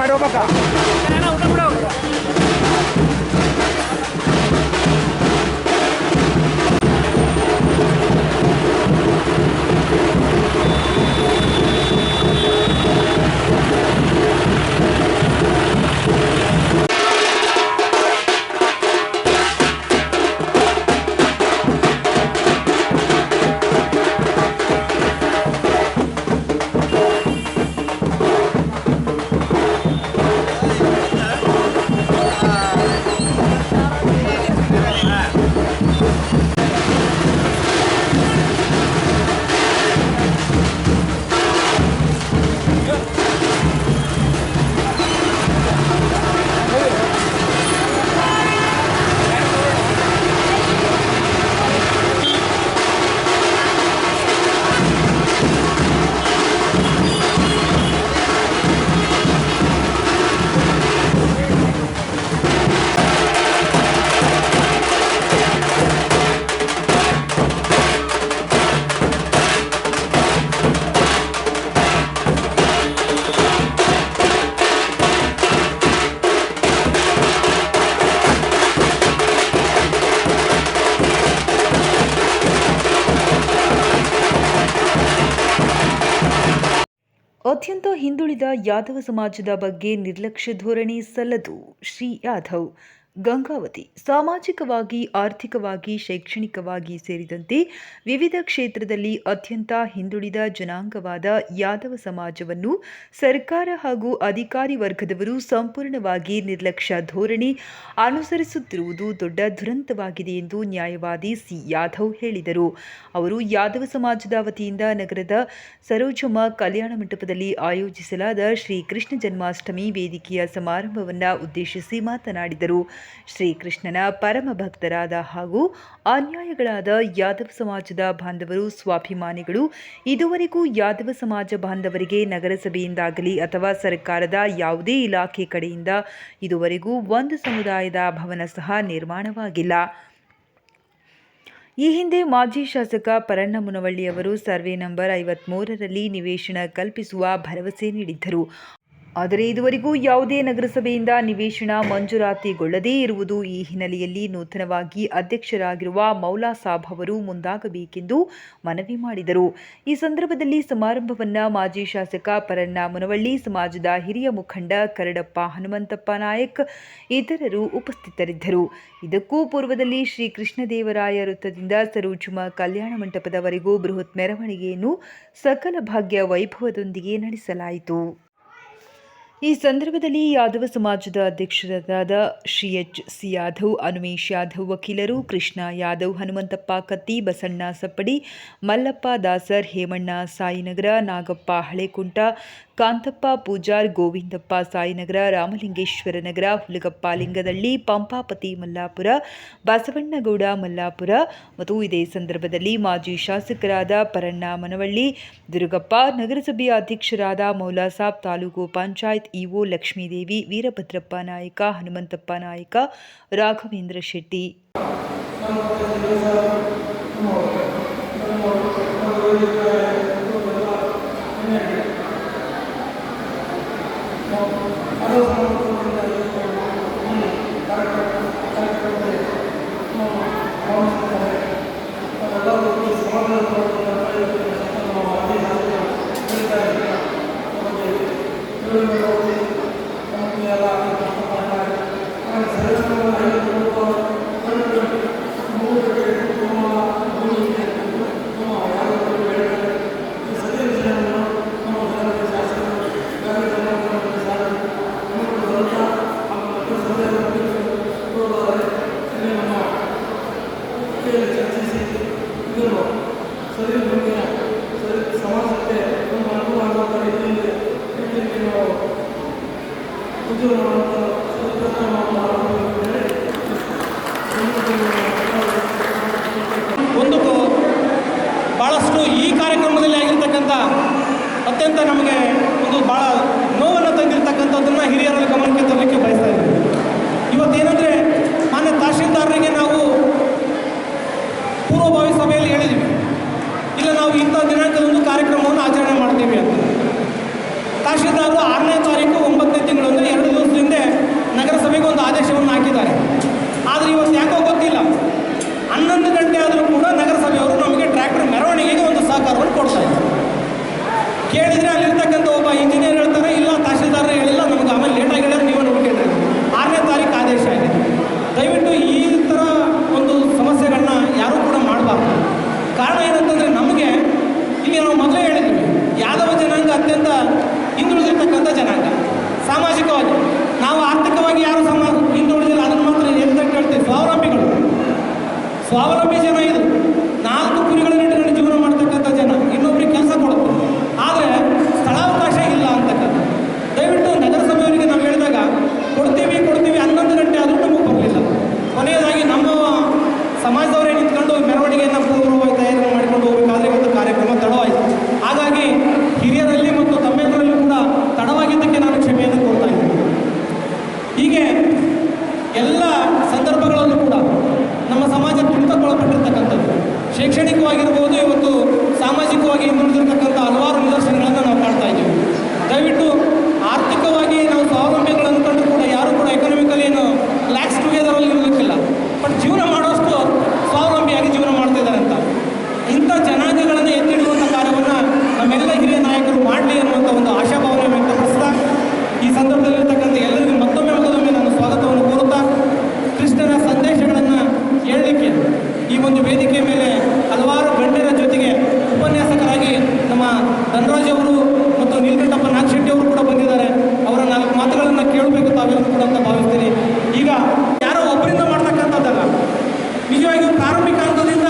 ಮಾಡಿ ಹೋಗ್ಬೇಕಾ? ಅತ್ಯಂತ ಹಿಂದುಳಿದ ಯಾದವ ಸಮಾಜದ ಬಗ್ಗೆ ನಿರ್ಲಕ್ಷ್ಯ ಧೋರಣೆ ಸಲ್ಲದು. ಶ್ರೀ ಯಾದವ್ ಗಂಗಾವತಿ ಸಾಮಾಜಿಕವಾಗಿ, ಆರ್ಥಿಕವಾಗಿ, ಶೈಕ್ಷಣಿಕವಾಗಿ ಸೇರಿದಂತೆ ವಿವಿಧ ಕ್ಷೇತ್ರದಲ್ಲಿ ಅತ್ಯಂತ ಹಿಂದುಳಿದ ಜನಾಂಗವಾದ ಯಾದವ ಸಮಾಜವನ್ನು ಸರ್ಕಾರ ಹಾಗೂ ಅಧಿಕಾರಿ ವರ್ಗದವರು ಸಂಪೂರ್ಣವಾಗಿ ನಿರ್ಲಕ್ಷ್ಯ ಧೋರಣೆ ಅನುಸರಿಸುತ್ತಿರುವುದು ದೊಡ್ಡ ದುರಂತವಾಗಿದೆ ಎಂದು ನ್ಯಾಯವಾದಿ ಸಿ ಯಾದವ್ ಹೇಳಿದರು. ಅವರು ಯಾದವ ಸಮಾಜದ ವತಿಯಿಂದ ನಗರದ ಸರೋಜಮ್ಮ ಕಲ್ಯಾಣ ಮಂಟಪದಲ್ಲಿ ಆಯೋಜಿಸಲಾದ ಶ್ರೀ ಕೃಷ್ಣ ಜನ್ಮಾಷ್ಟಮಿ ವೇದಿಕೆಯ ಸಮಾರಂಭವನ್ನು ಉದ್ದೇಶಿಸಿ ಮಾತನಾಡಿದರು. ಶ್ರೀಕೃಷ್ಣನ ಪರಮ ಭಕ್ತರಾದ ಹಾಗೂ ಅನ್ಯಾಯಗಳಾದ ಯಾದವ ಸಮಾಜದ ಬಾಂಧವರು, ಸ್ವಾಭಿಮಾನಿಗಳು ಇದುವರೆಗೂ ಯಾದವ ಸಮಾಜ ಬಾಂಧವರಿಗೆ ನಗರಸಭೆಯಿಂದಾಗಲಿ ಅಥವಾ ಸರ್ಕಾರದ ಯಾವುದೇ ಇಲಾಖೆ ಕಡೆಯಿಂದ ಇದುವರೆಗೂ ಒಂದು ಸಮುದಾಯದ ಭವನ ಸಹ ನಿರ್ಮಾಣವಾಗಿಲ್ಲ. ಈ ಹಿಂದೆ ಮಾಜಿ ಶಾಸಕ ಪರಣ್ಣ ಮುನವಳ್ಳಿಯವರು ಸರ್ವೆ ನಂಬರ್ 53ರಲ್ಲಿ ನಿವೇಶನ ಕಲ್ಪಿಸುವ ಭರವಸೆ ನೀಡಿದ್ದರು. ಆದರೆ ಇದುವರೆಗೂ ಯಾವುದೇ ನಗರಸಭೆಯಿಂದ ನಿವೇಶನ ಮಂಜೂರಾತಿಗೊಳ್ಳದೇ ಇರುವುದು. ಈ ಹಿನ್ನೆಲೆಯಲ್ಲಿ ನೂತನವಾಗಿ ಅಧ್ಯಕ್ಷರಾಗಿರುವ ಮೌಲಾ ಸಾಬ್ ಅವರು ಮುಂದಾಗಬೇಕೆಂದು ಮನವಿ ಮಾಡಿದರು. ಈ ಸಂದರ್ಭದಲ್ಲಿ ಸಮಾರಂಭವನ್ನು ಮಾಜಿ ಶಾಸಕ ಪರಣ್ಣ ಮುನವಳ್ಳಿ, ಸಮಾಜದ ಹಿರಿಯ ಮುಖಂಡ ಕರಡಪ್ಪ ಹನುಮಂತಪ್ಪ ನಾಯಕ್ ಇತರರು ಉಪಸ್ಥಿತರಿದ್ದರು. ಇದಕ್ಕೂ ಪೂರ್ವದಲ್ಲಿ ಶ್ರೀ ಕೃಷ್ಣದೇವರಾಯ ವೃತ್ತದಿಂದ ಸರೋಜಮ್ಮ ಕಲ್ಯಾಣ ಮಂಟಪದವರೆಗೂ ಬೃಹತ್ ಮೆರವಣಿಗೆಯನ್ನು ಸಕಲ ಭಾಗ್ಯ ವೈಭವದೊಂದಿಗೆ ನಡೆಸಲಾಯಿತು. ಈ ಸಂದರ್ಭದಲ್ಲಿ ಯಾದವ ಸಮಾಜದ ಅಧ್ಯಕ್ಷರಾದ ಶ್ರೀ ಎಚ್ ಸಿ ಯಾದವ್, ಅನುಮೇಶ್ ಯಾದವ್, ವಕೀಲರು ಕೃಷ್ಣ ಯಾದವ್, ಹನುಮಂತಪ್ಪ ಕತ್ತಿ, ಬಸಣ್ಣ ಸಪ್ಪಡಿ, ಮಲ್ಲಪ್ಪ ದಾಸರ್, ಹೇಮಣ್ಣ ಸಾಯಿನಗರ, ನಾಗಪ್ಪ ಹಳೆಕುಂಟ, ಕಾಂತಪ್ಪ ಪೂಜಾರ್, ಗೋವಿಂದಪ್ಪ ಸಾಯಿನಗರ, ರಾಮಲಿಂಗೇಶ್ವರ ನಗರ, ಹುಲಗಪ್ಪ ಲಿಂಗದಳ್ಳಿ, ಪಂಪಾಪತಿ ಮಲ್ಲಾಪುರ, ಬಸವಣ್ಣಗೌಡ ಮಲ್ಲಾಪುರ ಮತ್ತು ಇದೇ ಸಂದರ್ಭದಲ್ಲಿ ಮಾಜಿ ಶಾಸಕರಾದ ಪರಣ್ಣ ಮುನವಳ್ಳಿ, ದುರುಗಪ್ಪ, ನಗರಸಭೆಯ ಅಧ್ಯಕ್ಷರಾದ ಮೌಲಾ ಸಾಬ್, ತಾಲೂಕು ಪಂಚಾಯತ್ ಇಒ ಲಕ್ಷ್ಮೀದೇವಿ, ವೀರಭದ್ರಪ್ಪ ನಾಯಕ, ಹನುಮಂತಪ್ಪ ನಾಯಕ, ರಾಘವೇಂದ್ರ ಶೆಟ್ಟಿ ಒಂದು ಭಾಳಷ್ಟು ಈ ಕಾರ್ಯಕ್ರಮದಲ್ಲಿ ಆಗಿರ್ತಕ್ಕಂಥ ಅತ್ಯಂತ ನಮಗೆ ಒಂದು ಭಾಳ ನೋವನ್ನು ತಂದಿರತಕ್ಕಂಥದ್ದನ್ನು ಹಿರಿಯರಲ್ಲಿ ಗಮನಕ್ಕೆ ತರಲಿಕ್ಕೆ ಬಯಸ್ತಾ ಇದ್ದೀವಿ. ಇವತ್ತೇನೆಂದರೆ ಮಾನ್ಯ ತಹಶೀಲ್ದಾರರಿಗೆ ನಾವು ಪೂರ್ವಭಾವಿ ಸಭೆಯಲ್ಲಿ ಹೇಳಿದ್ವಿ, ಇಲ್ಲ ನಾವು ಇಂಥ ದಿನಾಂಕದಂದು ಕಾರ್ಯಕ್ರಮವನ್ನು ಆಚರಣೆ ಮಾಡ್ತೀವಿ ಅಂತ. ತಹಶೀಲ್ದಾರರು 6ನೇ ತಾರೀಕು 9ನೇ ತಿಂಗಳು ಅಂದರೆ 2 ದಿವಸದ ಹಿಂದೆ ನಗರಸಭೆಗೆ ಒಂದು ಆದೇಶವನ್ನು ಹಾಕಿದ್ದಾರೆ. ಆದರೆ ಇವತ್ತು ಯಾಕೋ ಗೊತ್ತಿಲ್ಲ, 11 ಗಂಟೆ ಆದರೂ ಕೂಡ ನಗರಸಭೆಯವರು ನಮಗೆ ಟ್ರ್ಯಾಕ್ಟರ್ ಮೆರವಣಿಗೆಗೆ ಒಂದು ಸಹಕಾರವನ್ನು ಕೊಡ್ತಾ ಇದ್ದಾರೆ. ಕೇಳಿದರೆ ಅಲ್ಲಿರ್ತಕ್ಕಂಥ ಒಬ್ಬ ಇಂಜಿನಿಯರ್ ಹೇಳ್ತಾರೆ, ಇಲ್ಲ ತಹಶೀಲ್ದಾರ್ ಹೇಳಿಲ್ಲ, ನಮಗೆ ಆಮೇಲೆ ಲೇಟಾಗಿ ಹೇಳಿದ್ರೆ ನೀವು ನೋಡ್ಕೊಂಡ್ರೆ 6ನೇ ತಾರೀಕು ಆದೇಶ ಆಗಿದೆ. ದಯವಿಟ್ಟು ಈ ಥರ ಒಂದು ಸಮಸ್ಯೆಗಳನ್ನ ಯಾರೂ ಕೂಡ ಮಾಡಬಾರ್ದು. ಕಾರಣ ಏನಂತಂದರೆ, ನಮಗೆ ಇಲ್ಲಿ ನಾವು ಮೊದಲೇ ಹೇಳಿದ್ವಿ, ಯಾದವ ಜನಾಂಗ ಅತ್ಯಂತ ಹಿಂದುಳಿದಿರ್ತಕ್ಕಂಥ ಜನಾಂಗ. ಸಾಮಾಜಿಕವಾಗಿ ನಾವು ಆರ್ಥಿಕವಾಗಿ ಯಾರು ಹಿಂದುಳಿದಿಲ್ಲ, ಅದನ್ನು ಮಾತ್ರ ಎಂತ ಹೇಳ್ತೀವಿ, ಸ್ವಾವಲಂಬಿ ಜನ. ಇದು 4 ಕುರಿಗಳನ್ನು ಇಟ್ಕೊಂಡು ಜೀವನ ಮಾಡ್ತಕ್ಕಂಥ ಜನ, ಇನ್ನೊಬ್ರಿಗೆ ಕೆಲಸ ಕೊಡುತ್ತೆ, ಆದರೆ ಸ್ಥಳಾವಕಾಶ ಇಲ್ಲ ಅಂತಕ್ಕಂಥ. ದಯವಿಟ್ಟು ನಗರಸಭೆಯವರಿಗೆ ನಾವು ಹೇಳಿದಾಗ ಕೊಡ್ತೀವಿ 11 ಗಂಟೆ ಆದರೂ ನಮಗೆ ಬರಲಿಲ್ಲ. ಕೊನೆಯದಾಗಿ ನಮ್ಮ ಸಮಾಜದವರೇ ನಿಂತ್ಕೊಂಡು ಮೆರವಣಿಗೆಯನ್ನು ಪೂರ್ವವಾಗಿ ತಯಾರಿ ಮಾಡಿಕೊಂಡು ಹೋಗಬೇಕಾದ್ರೆ ಇವತ್ತು ಕಾರ್ಯಕ್ರಮ ತಡವಾಯಿತು. ಹಾಗಾಗಿ ಹಿರಿಯರಲ್ಲಿ ಮತ್ತು ತಮ್ಮೆಲ್ಲರಲ್ಲೂ ಕೂಡ ತಡವಾಗಿದ್ದಕ್ಕೆ ನಾನು ಕ್ಷಮೆಯನ್ನು ಕೋರ್ತಾ ಇದ್ದೀನಿ. ಹೀಗೆ ಎಲ್ಲ ಸಂದರ್ಭಗಳಲ್ಲೂ ಕೂಡ ನಮ್ಮ ಸಮಾಜ ತುಳಿತಕ್ಕೊಳಪಟ್ಟಿರ್ತಕ್ಕಂಥದ್ದು, ಶೈಕ್ಷಣಿಕವಾಗಿರ್ಬೋದು, ಇವತ್ತು ಸಾಮಾಜಿಕವಾಗಿ ಹಿಂದುಳಿದಿರ್ತಕ್ಕಂಥ ಹಲವಾರು ನಿದರ್ಶನಗಳನ್ನು ನಾವು ಕಾಣ್ತಾ ಇದ್ದೀವಿ. ದಯವಿಟ್ಟು ಆರ್ಥಿಕವಾಗಿ ನಾವು ಸ್ವಾವಲಂಬಿಗಳು ಅಂದ್ಕೊಂಡು ಕೂಡ ಯಾರು ಕೂಡ ಎಕನಾಮಿಕಲಿ ಏನು ಲ್ಯಾಕ್ಸ್ ಟುಗೆದರಲ್ಲಿ ಇರಲಿಕ್ಕಿಲ್ಲ, ಬಟ್ ಜೀವನ ಮಾಡೋಷ್ಟು ಸ್ವಾವಲಂಬಿಯಾಗಿ ಜೀವನ ಮಾಡ್ತಿದ್ದಾರೆ ಅಂತ. ಇಂಥ ಜನಾಂಗಗಳನ್ನು ಎತ್ತಿಡುವಂಥ ಕಾರ್ಯವನ್ನು ನಮ್ಮೆಲ್ಲ ಹಿರಿಯ ನಾಯಕರು ಮಾಡಲಿ ಅನ್ನುವಂಥ ಒಂದು ಆಶಾಭಾವನೆ ವ್ಯಕ್ತಪಡಿಸ್ತಾ, ಈ ಸಂದರ್ಭದಲ್ಲಿರ್ತಕ್ಕಂಥ ಎಲ್ಲರಿಗೂ ಮತ್ತೊಮ್ಮೆ ನಾನು ಸ್ವಾಗತವನ್ನು ಕೋರುತ್ತಾ, ಕೃಷ್ಣನ ಸಂದೇಶಗಳನ್ನು ಹೇಳಲಿಕ್ಕೆ ಈ ಒಂದು ವೇದಿಕೆ ಮೇಲೆ ಹಲವಾರು ಗಣ್ಯರ ಜೊತೆಗೆ ಉಪನ್ಯಾಸಕರಾಗಿ ನಮ್ಮ ಧನರಾಜ್ ಅವರು ಮತ್ತು ನೀಲಕಂಠಪ್ಪ ನಾಗಶೆಟ್ಟಿ ಅವರು ಕೂಡ ಬಂದಿದ್ದಾರೆ. ಅವರ 4 ಮಾತುಗಳನ್ನು ಕೇಳಬೇಕು ತಾವೆಲ್ಲರೂ ಕೂಡ ಅಂತ ಭಾವಿಸ್ತೀನಿ. ಈಗ ಯಾರೋ ಒಬ್ಬರಿಂದ ಮಾಡ್ತಕ್ಕಂಥದ್ದಲ್ಲ, ನಿಜವಾಗಿಯೂ ಪ್ರಾರಂಭಿಕ ಹಂತದಿಂದ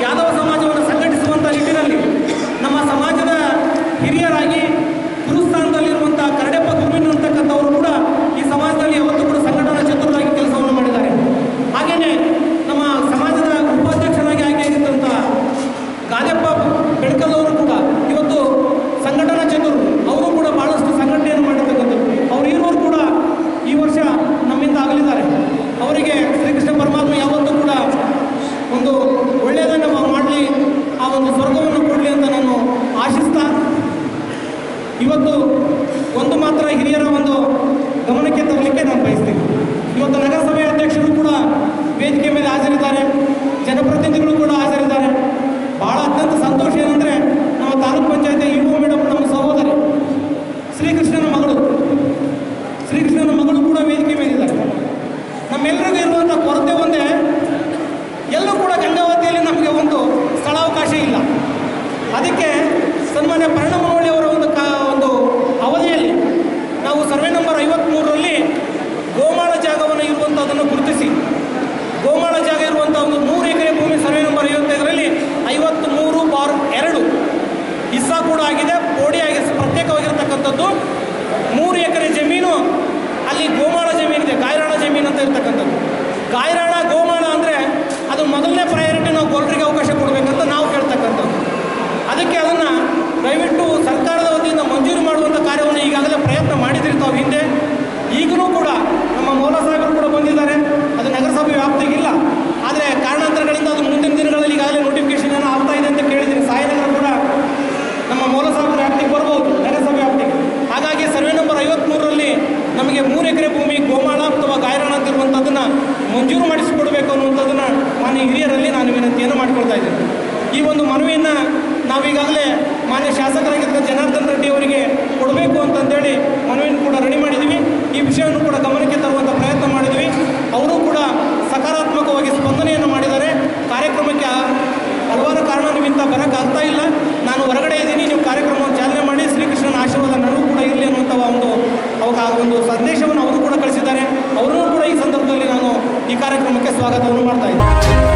ಯಾದವ ಸಮಾಜವನ್ನು ಸಂಘಟಿಸುವಂಥ ನಿಟ್ಟಿನಲ್ಲಿ ನಮ್ಮ ಸಮಾಜದ ಹಿರಿಯರಾಗಿ ಗುರುಸ್ಥಾನದಲ್ಲಿರುವಂಥ ಕರಡೆಪ್ಪ ಗುರುವಿನ ಅಂತಕ್ಕಂಥವರು ಕೂಡ ಈ ಸಮಾಜದಲ್ಲಿ ಯಾವತ್ತೂ ಕೂಡ ಸಂಘಟನಾ ಚತುರರಾಗಿ ಕೆಲಸವನ್ನು ಮಾಡಿದ್ದಾರೆ. ಹಾಗೆಯೇ ನಮ್ಮ ಸಮಾಜದ ಉಪಾಧ್ಯಕ್ಷರಾಗಿ ಆಗಿದ್ದಂಥ ಗಾದೆಪ್ಪ ಬೆಳಕಲ್ ಅವರು ಕೂಡ ಇವತ್ತು ಸಂಘಟನಾ ಚತುರರು, ಅವರು ಕೂಡ ಭಾಳಷ್ಟು ಸಂಘಟನೆಯನ್ನು ಮಾಡಿರ್ತಕ್ಕಂಥದ್ದು. ಅವರು ಇರುವರು ಕೂಡ ಈ ವರ್ಷ ನಮ್ಮಿಂದ ಆಗಲಿದ್ದಾರೆ. ಅವರಿಗೆ ಶ್ರೀಕೃಷ್ಣ ಪರಮಾತ್ಮ ಯಾವತ್ತೂ ಕೂಡ ಒಂದು ಒಳ್ಳೆಯದನ್ನು ಮಾಡಲಿ, ಆ ಒಂದು ಸ್ವರ್ಗವನ್ನು ಕೊಡಲಿ ಅಂತ ನಾನು ಆಶಿಸ್ತಾ, ಇವತ್ತು ಒಂದು ಮಾತ್ರ ಹಿರಿಯರ ಒಂದು ಗಮನಕ್ಕೆ ತರಲಿಕ್ಕೆ ನಾನು ಬಯಸ್ತೀನಿ. ಇವತ್ತು ನಗರಸಭೆ ಅಧ್ಯಕ್ಷರು ಕೂಡ ವೇದಿಕೆ ಮೇಲೆ ಹಾಜರಿದ್ದಾರೆ, ಜನಪ್ರತಿನಿಧಿಗಳು ಕೂಡ ಹಾಜರಿದ್ದಾರೆ. ಭಾಳ ಅತ್ಯಂತ ಸಂತೋಷ ಏನಂದರೆ, ನಮ್ಮ ತಾಲೂಕು ಪಂಚಾಯತಿ ಯುವ ಮೇಡಮ್ ನಮ್ಮ ಸಹೋದರಿ ಶ್ರೀಕೃಷ್ಣನ ಮಗಳು ಕೂಡ ವೇದಿಕೆ ಮೇಲಿದ್ದಾರೆ. ನಮ್ಮೆಲ್ಲರಿಗೂ ಇರುವಂಥ ಕೊರತೆ ಒಂದೇ, ಎಲ್ಲೂ ಕೂಡ ಗಂಗಾವತಿಯಲ್ಲಿ ನಮಗೆ ಒಂದು ಸ್ಥಳಾವಕಾಶ ಇಲ್ಲ. ಅದಕ್ಕೆ ಸನ್ಮಾನ್ಯ ಪರಿಣಾಮವಳ್ಳಿ ಅವರ ಒಂದು ಅವಧಿಯಲ್ಲಿ ನಾವು ಸರ್ವೆ ನಂಬರ್ 53ರಲ್ಲಿ ಗೋಮಾಳ ಜಾಗವನ್ನು ಇರುವಂಥದ್ದನ್ನು ಗುರುತಿಸಿ, ಗೋಮಾಳ ಜಾಗ ಇರುವಂಥ ಒಂದು 100 ಎಕರೆ ಭೂಮಿ ಸರ್ವೆ ನಂಬರ್ 55ರಲ್ಲಿ 53/2 ಹಿಸ್ಸಾ ಕೂಡ ಆಗಿದೆ, ಪೋಡಿಯಾಗಿ ಪ್ರತ್ಯೇಕವಾಗಿರ್ತಕ್ಕಂಥದ್ದು. 3 ಎಕರೆ ಜಮೀನು ಅಲ್ಲಿ ಗೋಮಾಳ ಜಮೀನಿದೆ, ಗಾಯರಾಣ ಜಮೀನು ಅಂತ ಇರ್ತಕ್ಕಂಥದ್ದು. ಗಾಯರಾಣ ಗೋಮಾಳ ಅಂದರೆ ಅದು ಮೊದಲನೇ ಪ್ರಯಾರಿಟಿ ನಾವು ಗೊಲ್ರಿಗೆ ಅವಕಾಶ ಕೊಡಬೇಕಂತ ನಾವು ಕೇಳ್ತಕ್ಕಂಥದ್ದು. ಅದಕ್ಕೆ ಅದನ್ನು ದಯವಿಟ್ಟು ಸರ್ಕಾರದ ವತಿಯಿಂದ ಮಂಜೂರು ಮಾಡುವಂಥ ಕಾರ್ಯವನ್ನು ಈಗಾಗಲೇ ಪ್ರಯತ್ನ ಮಾಡಿದ್ರಿ ತಾವು ಹಿಂದೆ. ಈಗಲೂ ಕೂಡ ನಮ್ಮ ಮೌಲ ಸಾಹೇಬರು ಕೂಡ ಬಂದಿದ್ದಾರೆ. ಅದು ನಗರಸಭೆ ವ್ಯಾಪ್ತಿಗಿಲ್ಲ, ಆದರೆ ಕಾರಣಾಂತರಗಳಿಂದ ಅದು ಮುಂದಿನ ದಿನಗಳಲ್ಲಿ ಈಗಾಗಲೇ ನೋಟಿಫಿಕೇಶನ್ ಏನೋ ಆಗ್ತಾ ಇದೆ ಅಂತ ಕೇಳಿದ್ದೀನಿ. ಸಾಯಿನಗರ ಕೂಡ ನಮ್ಮ ಮೌಲ ಸಾಹೇಬರ ವ್ಯಾಪ್ತಿಗೆ ಬರ್ಬೋದು, ನಗರಸಭೆ ವ್ಯಾಪ್ತಿಗೆ. ಹಾಗಾಗಿ ಸರ್ವೆ ನಂಬರ್ 53ರಲ್ಲಿ ನಮಗೆ 3 ಎಕರೆ ಭೂಮಿ ಗೋಮಾಳ ಅಥವಾ ಗಾಯರಾಣ ಅಂತಿರುವಂಥದ್ದನ್ನು ಮಂಜೂರು ಮಾಡಿಸಿಕೊಡಬೇಕು ಅನ್ನುವಂಥದ್ದನ್ನು ಮಾನ್ಯ ಹಿರಿಯರಲ್ಲಿ ನಾನು ವಿನಂತಿಯನ್ನು ಮಾಡಿಕೊಳ್ತಾ ಇದ್ದೀನಿ. ಈ ಒಂದು ಮನವಿಯನ್ನು ನಾವೀಗಾಗಲೇ ಮಾನ್ಯ ಶಾಸಕರಾಗಿದ್ದ ಜನಾರ್ದನ್ ರೆಡ್ಡಿ ಅವರಿಗೆ ಕೊಡಬೇಕು ಅಂತಂದೇಳಿ ಮನವಿಯನ್ನು ಕೂಡ ರೆಡಿ ಮಾಡಿದ್ದೀವಿ. ಈ ವಿಷಯವನ್ನು ಕೂಡ ಗಮನಕ್ಕೆ ತರುವಂಥ ಪ್ರಯತ್ನ ಮಾಡಿದ್ವಿ. ಅವರು ಕೂಡ ಸಕಾರಾತ್ಮಕವಾಗಿ ಸ್ಪಂದನೆಯನ್ನು ಮಾಡಿದ್ದಾರೆ. ಕಾರ್ಯಕ್ರಮಕ್ಕೆ ಹಲವಾರು ಕಾರಣಗಳಿಂದ ಬರೋಕ್ಕಾಗ್ತಾ ಇಲ್ಲ, ನಾನು ಹೊರಗಡೆ ಇದ್ದೀನಿ, ನೀವು ಕಾರ್ಯಕ್ರಮವನ್ನು ಚಾಲನೆ ಮಾಡಿ, ಶ್ರೀಕೃಷ್ಣನ ಆಶೀರ್ವಾದ ನನಗೂ ಕೂಡ ಇರಲಿ ಅನ್ನುವಂಥ ಒಂದು ಸಂದೇಶವನ್ನು ಅವರು ಕೂಡ ಕಳಿಸಿದ್ದಾರೆ. ಅವರನ್ನು ಕೂಡ ಈ ಸಂದರ್ಭದಲ್ಲಿ ನಾನು ಈ ಕಾರ್ಯಕ್ರಮಕ್ಕೆ ಸ್ವಾಗತವನ್ನು ಮಾಡ್ತಾ ಇದ್ದೀನಿ.